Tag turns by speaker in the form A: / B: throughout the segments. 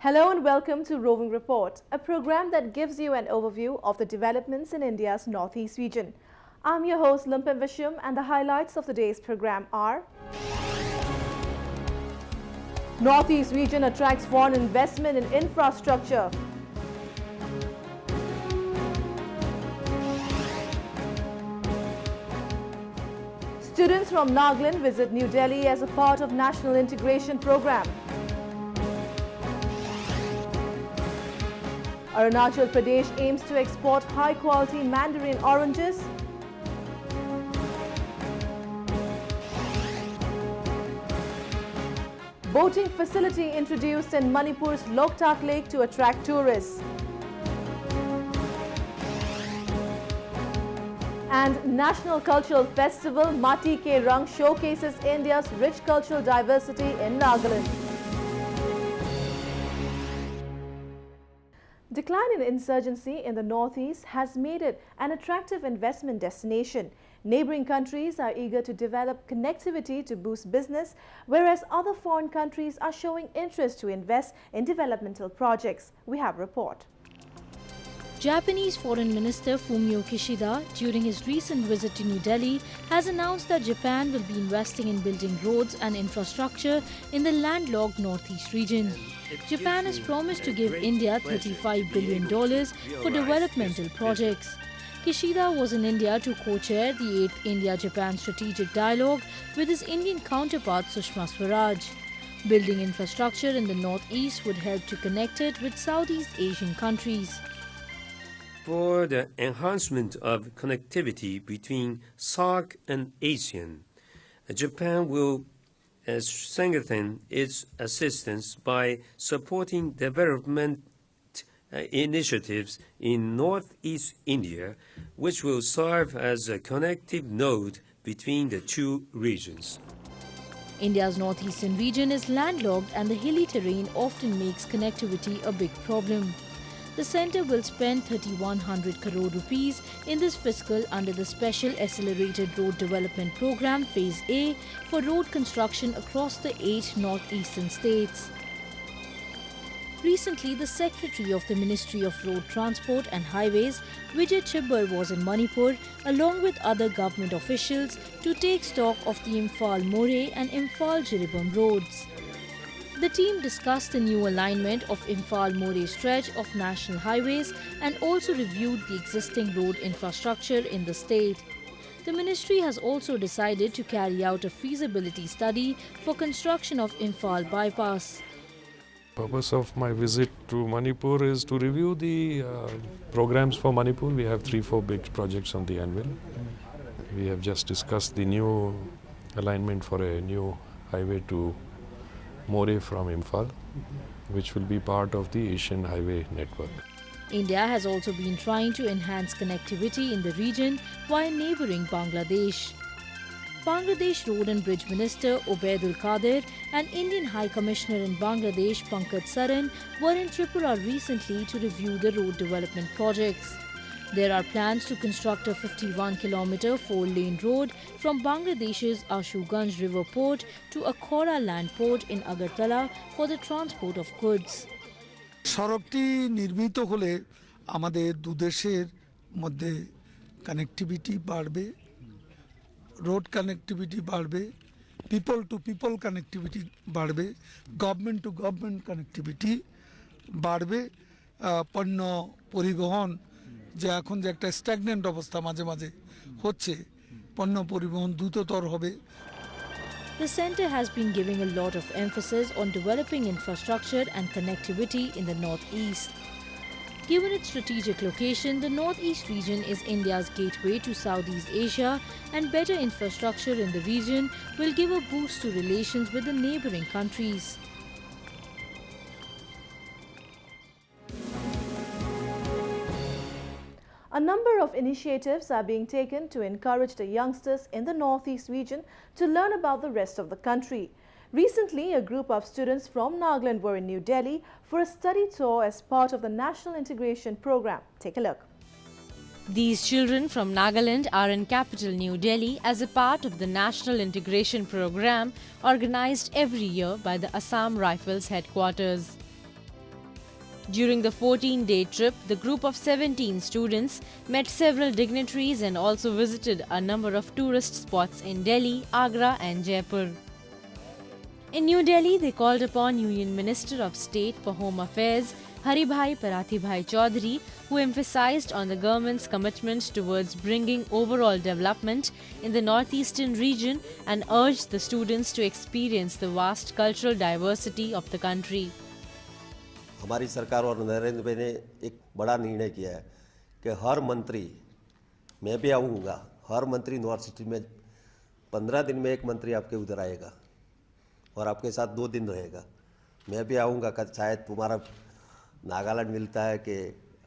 A: Hello and welcome to Roving Report, a program that gives you an overview of the developments in India's northeast region. I'm your host Lumpin Visham, and the highlights of today's program are: Northeast region attracts foreign investment in infrastructure. Students from Nagaland visit New Delhi as a part of National Integration Program. Arunachal Pradesh aims to export high-quality mandarin oranges. Boating facility introduced in Manipur's Loktak Lake to attract tourists. And National Cultural Festival Mati Ke Rang showcases India's rich cultural diversity in Nagaland. Decline in insurgency in the northeast has made it an attractive investment destination. Neighboring countries are eager to develop connectivity to boost business, whereas other foreign countries are showing interest to invest in developmental projects. We have a report.
B: Japanese Foreign Minister Fumio Kishida, during his recent visit to New Delhi, has announced that Japan will be investing in building roads and infrastructure in the landlocked northeast region. Japan has promised to give India $35 billion for developmental projects. Kishida was in India to co-chair the 8th India-Japan Strategic Dialogue with his Indian counterpart Sushma Swaraj. Building infrastructure in the northeast would help to connect it with Southeast Asian countries.
C: For the enhancement of connectivity between SAARC and ASEAN, Japan will strengthen its assistance by supporting development initiatives in northeast India, which will serve as a connective node between the two regions.
B: India's northeastern region is landlocked and the hilly terrain often makes connectivity a big problem. The centre will spend 3,100 crore rupees in this fiscal under the Special Accelerated Road Development Programme Phase A for road construction across the 8 northeastern states. Recently, the Secretary of the Ministry of Road Transport and Highways, Vijay Chibbar, was in Manipur along with other government officials to take stock of the Imphal-More and Imphal-Jiribam roads. The team discussed the new alignment of Imphal-More stretch of national highways and also reviewed the existing road infrastructure in the state. The ministry has also decided to carry out a feasibility study for construction of Imphal bypass.
D: The purpose of my visit to Manipur is to review the programs for Manipur. We have 3-4 big projects on the anvil. We have just discussed the new alignment for a new highway to More from Imphal, which will be part of the Asian Highway Network.
B: India has also been trying to enhance connectivity in the region via neighbouring Bangladesh. Bangladesh Road and Bridge Minister Obaidul Qadir and Indian High Commissioner in Bangladesh Pankaj Saran were in Tripura recently to review the road development projects. There are plans to construct a 51-kilometre 4-lane road from Bangladesh's Ashuganj River Port to Akhora Land Port in Agartala for the transport of goods.
E: সড়কটি নির্মিত হলে আমাদের দুদেশের মধ্যে connectivity বাড়বে, road connectivity বাড়বে, people to people connectivity বাড়বে, government to government connectivity বাড়বে, পণ্য পরিবহন যে এখন যে একটা স্ট্যাগনেন্ট অবস্থা মাঝে মাঝে হচ্ছে, পণ্য পরিবহন দ্রুততর হবে।
B: The centre has been giving a lot of emphasis on developing infrastructure and connectivity in the northeast. Given its strategic location, the northeast region is India's gateway to Southeast Asia, and better infrastructure in the region will give a boost to relations with the neighbouring countries.
A: A number of initiatives are being taken to encourage the youngsters in the northeast region to learn about the rest of the country. Recently, a group of students from Nagaland were in New Delhi for a study tour as part of the National Integration Program. Take a look.
F: These children from Nagaland are in capital New Delhi as a part of the National Integration Program organized every year by the Assam Rifles headquarters. During the 14-day trip, the group of 17 students met several dignitaries and also visited a number of tourist spots in Delhi, Agra and Jaipur. In New Delhi, they called upon Union Minister of State for Home Affairs, Haribhai Parathibhai Chaudhary, who emphasized on the government's commitment towards bringing overall development in the northeastern region and urged the students to experience the vast cultural diversity of the country.
G: हमारी सरकार और नरेंद्र भाई ने एक बड़ा निर्णय किया है कि हर मंत्री, मैं भी आऊँगा, हर मंत्री नॉर्थ सिटी में 15 दिन में एक मंत्री आपके उधर आएगा और आपके साथ 2 दिन रहेगा। मैं भी आऊँगा, शायद तुम्हारा नागालैंड मिलता है कि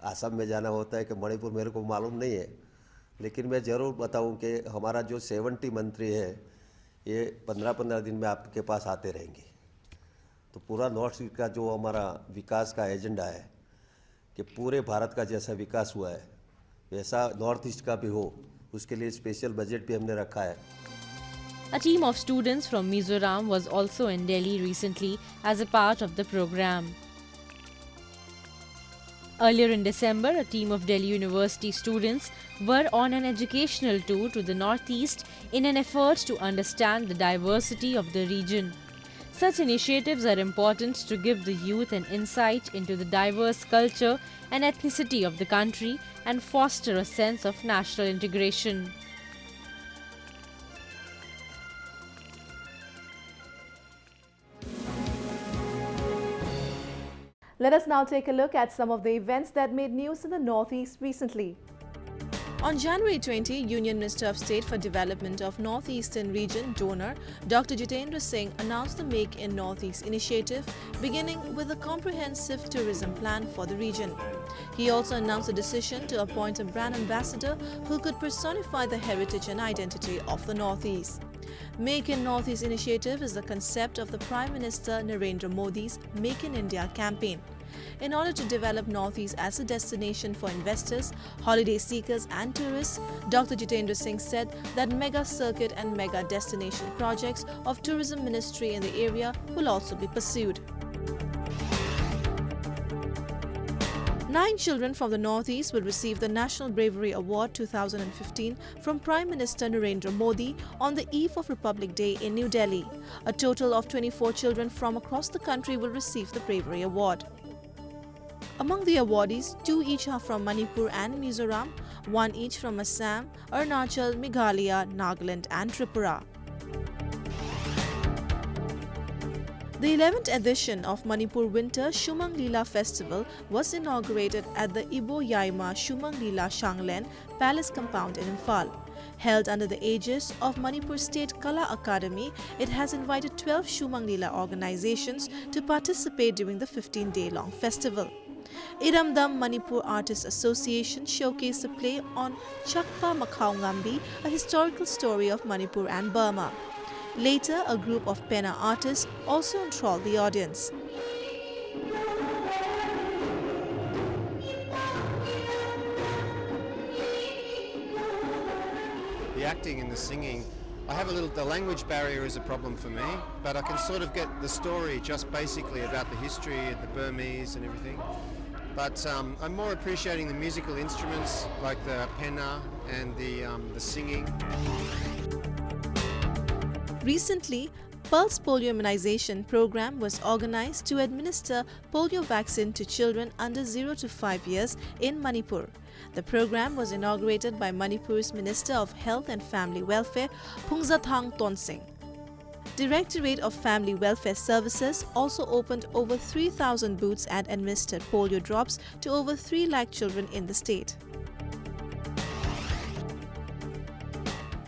G: आसाम में जाना होता है कि मणिपुर, मेरे को मालूम नहीं है, लेकिन मैं ज़रूर बताऊँ कि हमारा जो 70 मंत्री है ये 15-15 दिन में आपके पास आते रहेंगे। तो पूरा नॉर्थ ईस्ट का जो हमारा विकास का एजेंडा है कि पूरे भारत का जैसा विकास हुआ है वैसा नॉर्थ ईस्ट का भी हो, उसके लिए स्पेशल बजट भी हमने रखा है।
F: A team of students from Mizoram was also in Delhi recently as a part of the program. Earlier in December, a team of Delhi University students were on an educational tour to the northeast in an effort to understand the diversity of the region. Such initiatives are important to give the youth an insight into the diverse culture and ethnicity of the country and foster a sense of national integration.
A: Let us now take a look at some of the events that made news in the Northeast recently. On January 20, Union Minister of State for Development of Northeastern Region, donor, Dr. Jitendra Singh announced the Make in Northeast initiative, beginning with a comprehensive tourism plan for the region. He also announced a decision to appoint a brand ambassador who could personify the heritage and identity of the Northeast. Make in Northeast initiative is the concept of the Prime Minister Narendra Modi's Make in India campaign. In order to develop Northeast as a destination for investors, holiday seekers and tourists, Dr. Jitendra Singh said that mega circuit and mega destination projects of Tourism Ministry in the area will also be pursued. 9 children from the Northeast will receive the National Bravery Award 2015 from Prime Minister Narendra Modi on the eve of Republic Day in New Delhi. A total of 24 children from across the country will receive the Bravery Award. Among the awardees, 2 each are from Manipur and Mizoram, 1 each from Assam, Arunachal, Meghalaya, Nagaland and Tripura. The 11th edition of Manipur Winter Shumang Leela Festival was inaugurated at the Ibo Yaima Shumang Leela Shanglen Palace compound in Imphal. Held under the aegis of Manipur State Kala Academy, it has invited 12 Shumang Leela organizations to participate during the 15-day-long festival. Iramdam Manipur Artists Association showcased a play on Chakpa Makhao Ngambi, a historical story of Manipur and Burma. Later, a group of penna artists also enthralled the audience.
H: The acting and the singing, the language barrier is a problem for me, but I can sort of get the story just basically about the history and the Burmese and everything. But I'm more appreciating the musical instruments like the penna and the singing.
A: Recently, Pulse Polio Immunization Program was organized to administer polio vaccine to children under 0 to 5 years in Manipur. The program was inaugurated by Manipur's Minister of Health and Family Welfare, Phungzathang Tonsing. Directorate of Family Welfare Services also opened over 3,000 booths and administered polio drops to over 3 lakh children in the state.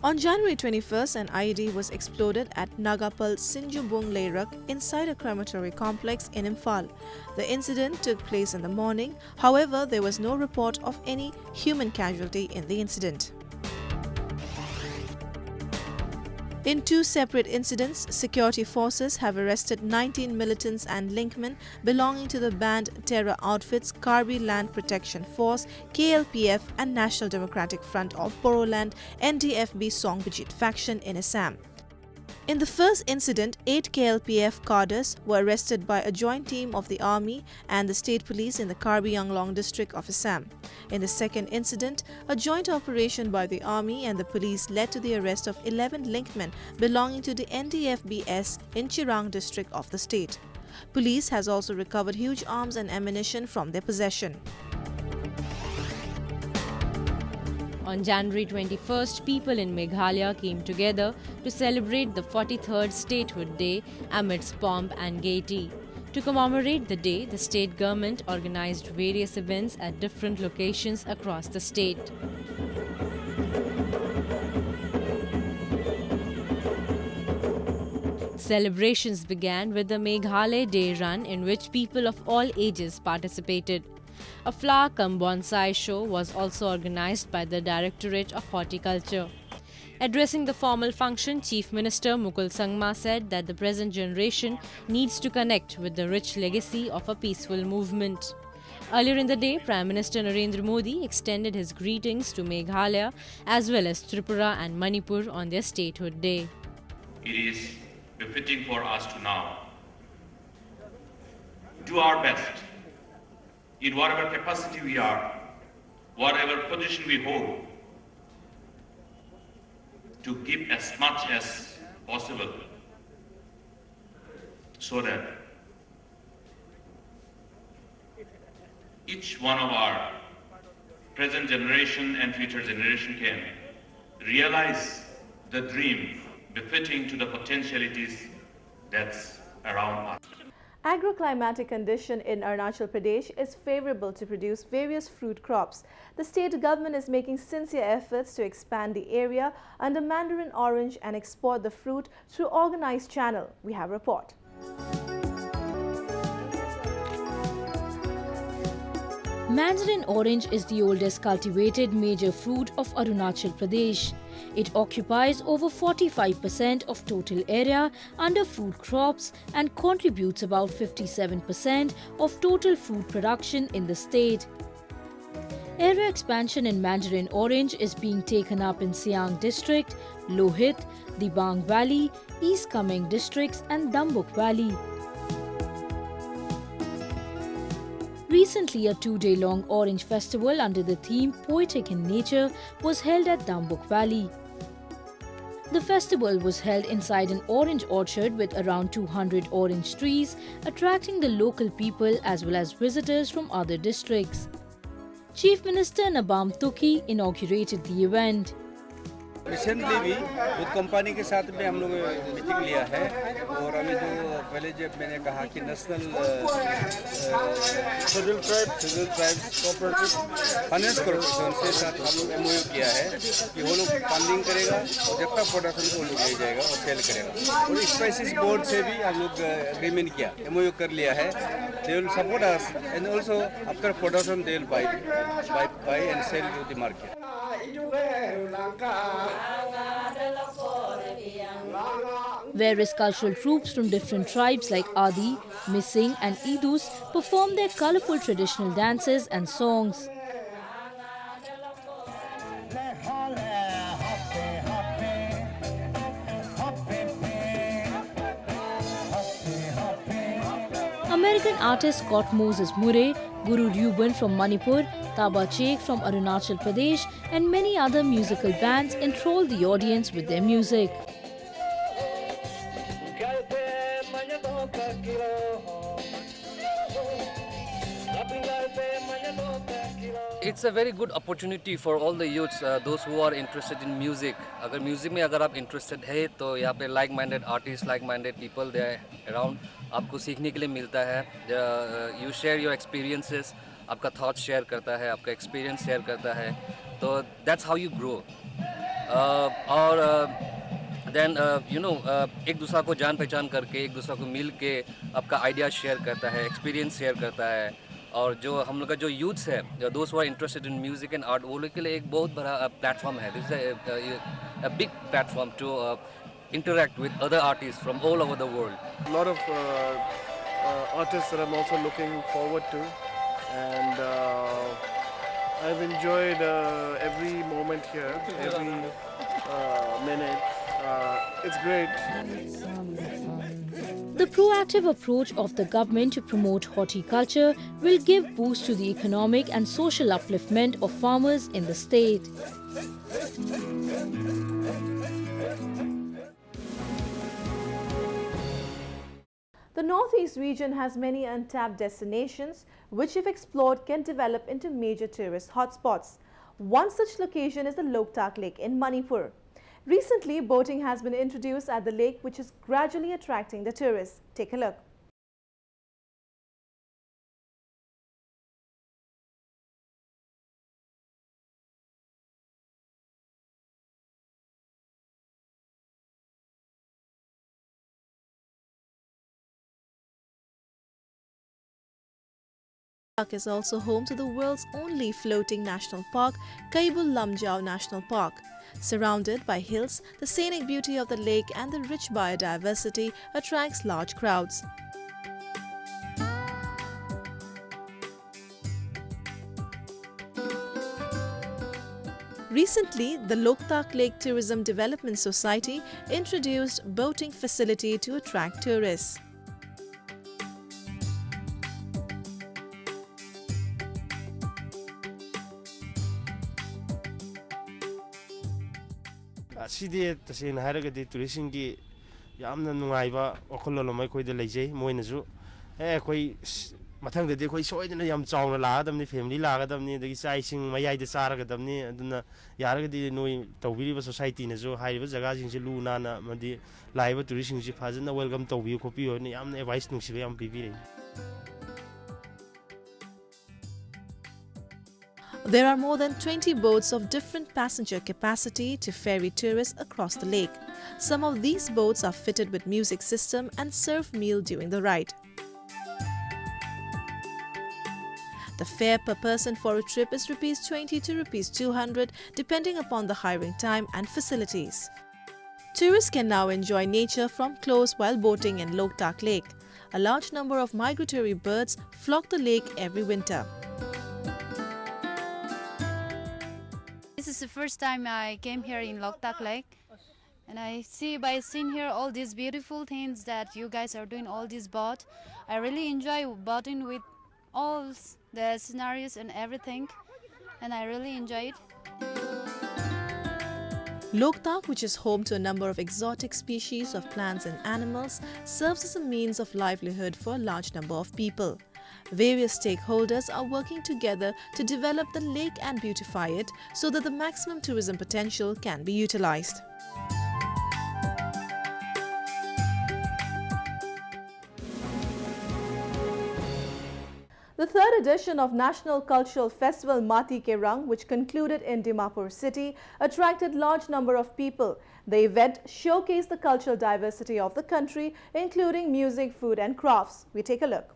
A: On January 21st, an IED was exploded at Nagapal Sinjubung Leirak inside a crematory complex in Imphal. The incident took place in the morning. However, there was no report of any human casualty in the incident. In 2 separate incidents, security forces have arrested 19 militants and linkmen belonging to the banned terror outfits Karbi Land Protection Force, KLPF and National Democratic Front of Boroland, NDFB Songbijit faction in Assam. In the first incident, 8 KLPF cadres were arrested by a joint team of the Army and the State Police in the Karbi Anglong district of Assam. In the second incident, a joint operation by the Army and the police led to the arrest of 11 linkmen belonging to the NDFBS in Chirang district of the state. Police has also recovered huge arms and ammunition from their possession.
F: On January 21st, people in Meghalaya came together to celebrate the 43rd Statehood Day amidst pomp and gaiety. To commemorate the day, the state government organized various events at different locations across the state. Celebrations began with the Meghalaya Day Run, in which people of all ages participated. A flower cum bonsai show was also organized by the Directorate of Horticulture. Addressing the formal function, Chief Minister Mukul Sangma said that the present generation needs to connect with the rich legacy of a peaceful movement. Earlier in the day, Prime Minister Narendra Modi extended his greetings to Meghalaya as well as Tripura and Manipur on their Statehood Day.
I: It is befitting for us to now do our best in whatever capacity we are, whatever position we hold, to give as much as possible so that each one of our present generation and future generation can realize the dream befitting to the potentialities that's around us.
A: Agroclimatic condition in Arunachal Pradesh is favorable to produce various fruit crops. The state government is making sincere efforts to expand the area under Mandarin orange and export the fruit through organized channel. We have a report.
B: Mandarin orange is the oldest cultivated major fruit of Arunachal Pradesh. It occupies over 45% of total area under fruit crops and contributes about 57% of total fruit production in the state. Area expansion in Mandarin orange is being taken up in Siang district, Lohit, Dibang Valley, East Kameng districts and Dambuk Valley. Recently, a 2-day-long Orange Festival under the theme Poetic in Nature was held at Dambuk Valley. The festival was held inside an orange orchard with around 200 orange trees, attracting the local people as well as visitors from other districts. Chief Minister Nabam Tuki inaugurated the event.
J: Recently भी खुद company के साथ में हम लोग meeting लिया है और अभी जो पहले जब मैंने कहा कि national schedule tribes cooperative finance corporation के साथ हम लोग एमओयू किया है कि वो लोग फंडिंग करेगा और जब तक प्रोडक्शन को लोग ले जाएगा और सेल करेगा और स्पाइसेस बोर्ड से भी हम लोग एग्रीमेंट किया एमओयू कर लिया है they will support us and also after production they will buy and sell to the market.
B: Various cultural troops from different tribes like Adi, Mising and Idus perform their colorful traditional dances and songs. American artists Scott Moses Murray, Guru Reuben from Manipur, Taba Chek from Arunachal Pradesh and many other musical bands enthrall the audience with their music.
K: It's a very good opportunity for all the youths, those who are interested in music. अगर music में अगर आप interested है तो यहाँ पे like-minded artists, like-minded people they are around. आपको सीखने के लिए मिलता है. You share your experiences. आपका thoughts share करता है, आपका experience share करता है. तो that's how you grow. और then एक दूसरा को जान पहचान करके एक दूसरा को मिल के आपका आइडिया शेयर करता है, एक्सपीरियंस शेयर करता है और जो हम लोग का जो यूथ्स है, दोस्त who are interested in music and art, वो लोग के लिए एक बहुत बड़ा प्लेटफॉर्म है. This is a big platform to interact with other artists from all over the world.
L: A lot of artists that I'm also looking forward to, and I've enjoyed every moment here, every minute. It's great.
B: The proactive approach of the government to promote horticulture will give boost to the economic and social upliftment of farmers in the state.
A: The Northeast region has many untapped destinations which, if explored, can develop into major tourist hotspots. One such location is the Loktak Lake in Manipur. Recently, boating has been introduced at the lake, which is gradually attracting the tourists. Take a look. Park is also home to the world's only floating national park, Kaibul Lamjau National Park. Surrounded by hills, the scenic beauty of the lake and the rich biodiversity attracts large crowds. Recently, the Loktak Lake Tourism Development Society introduced boating facility to attract tourists.
M: Sidi tasin haragadi tourism gi yamna nungaiba okololom ai da leijai moinasu koi mathang de koi soidana yam chawna lagadamni family lagadamni dagi saising mayai de saragadamni aduna yaragadi noi tawbiriba society nasu haiba jaga sing se lu na na madi laiba tourism si phajana welcome tawbi khopi ho ni yamna advice nungsiba yam pibire.
A: There are more than 20 boats of different passenger capacity to ferry tourists across the lake. Some of these boats are fitted with music system and serve meal during the ride. The fare per person for a trip is Rs 20 to Rs 200 depending upon the hiring time and facilities. Tourists can now enjoy nature from close while boating in Loktak Lake. A large number of migratory birds flock the lake every winter.
N: This is the first time I came here in Loktak Lake, and by seeing here all these beautiful things that you guys are doing, all these boat. I really enjoy boating with all the scenarios and everything, and I really enjoy it.
A: Loktak, which is home to a number of exotic species of plants and animals, serves as a means of livelihood for a large number of people. Various stakeholders are working together to develop the lake and beautify it so that the maximum tourism potential can be utilized. The third edition of National Cultural Festival Mati Ke Rang, which concluded in Dimapur city, attracted large number of people. The event showcased the cultural diversity of the country, including music, food and crafts. We take a look.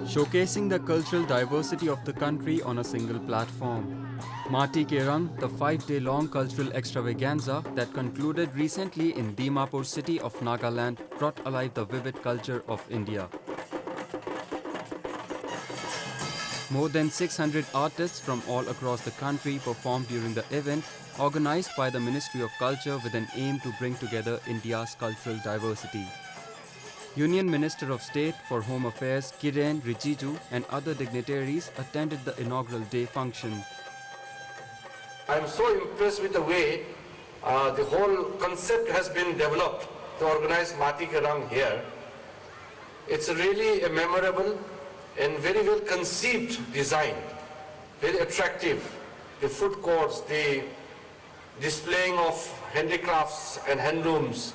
O: Showcasing the cultural diversity of the country on a single platform. Mati Ke Rang, the 5-day-long cultural extravaganza that concluded recently in Dimapur city of Nagaland, brought alive the vivid culture of India. More than 600 artists from all across the country performed during the event, organized by the Ministry of Culture with an aim to bring together India's cultural diversity. Union Minister of State for Home Affairs Kiren Rijiju and other dignitaries attended the inaugural day function.
P: I am so impressed with the way the whole concept has been developed to organize Mati Ke Rang here. It's really a memorable and very well conceived design, very attractive. The food courts, the displaying of handicrafts and handlooms,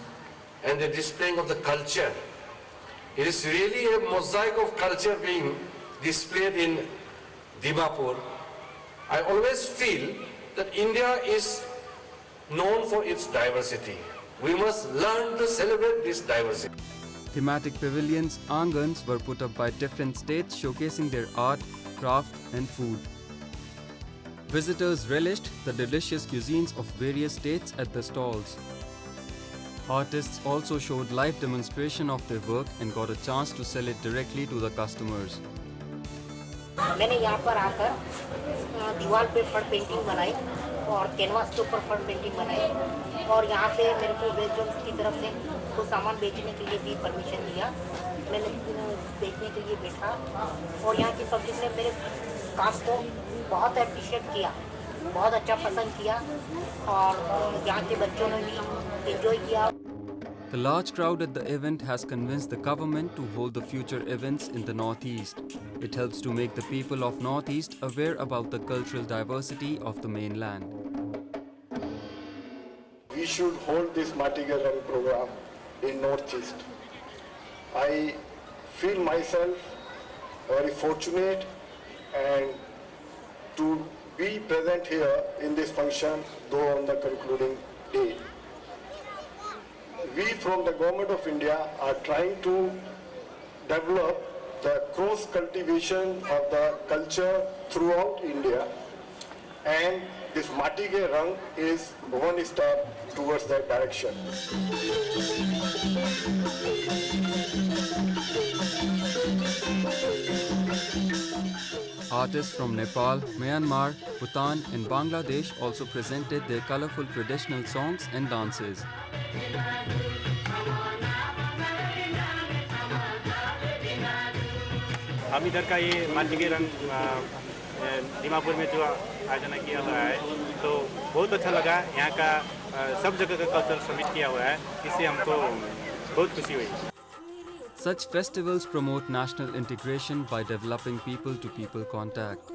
P: and the displaying of the culture. It is really a mosaic of culture being displayed in Dimapur. I always feel that India is known for its diversity. We must learn to celebrate this diversity.
O: Thematic pavilions, angans were put up by different states showcasing their art, craft and food. Visitors relished the delicious cuisines of various states at the stalls. Artists also showed live demonstration of their work and got a chance to sell it directly to the customers.
Q: मैंने यहाँ पर आकर दीवार पे फड़ painting बनाई और canvas के ऊपर फड़ पेंटिंग बनाई और यहाँ पे मेरे को वेस्ट जोन की तरफ से कुछ सामान बेचने के लिए भी परमिशन दिया। मैंने बेचने के लिए बैठा और यहाँ की पब्लिक ने मेरे काम को बहुत अप्रिशिएट किया, बहुत अच्छा पसंद किया और यहाँ के बच्चों ने भी एंजॉय किया।
O: The large crowd at the event has convinced the government to hold the future events in the Northeast. It helps to make the people of Northeast aware about the cultural diversity of the mainland.
R: We should hold this Matigaran program in Northeast. I feel myself very fortunate and to be present here in this function, though on the concluding day. We from the Government of India are trying to develop the cross-cultivation of the culture throughout India, and this Matige Rang is one step towards that direction.
O: Artists from Nepal, Myanmar, Bhutan and Bangladesh also presented their colorful traditional songs and dances.
S: हम इधर का ये माटिके रंग दीमापुर में जो आयोजन किया हुआ है तो बहुत अच्छा लगा। यहाँ का सब जगह का कल्चर सबमिट किया हुआ है, इससे हमको बहुत खुशी हुई।
O: Such festivals promote national integration by developing people-to-people contact.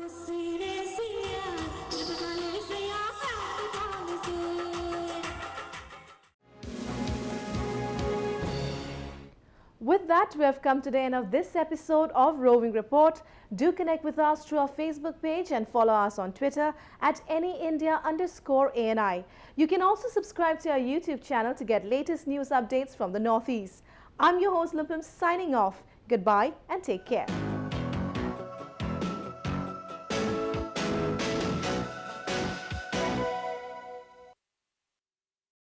A: With that, we have come to the end of this episode of Roving Report. Do connect with us through our Facebook page and follow us on Twitter at AnyIndia_ANI. You can also subscribe to our YouTube channel to get latest news updates from the Northeast. I'm your host Limpim signing off. Goodbye and take care.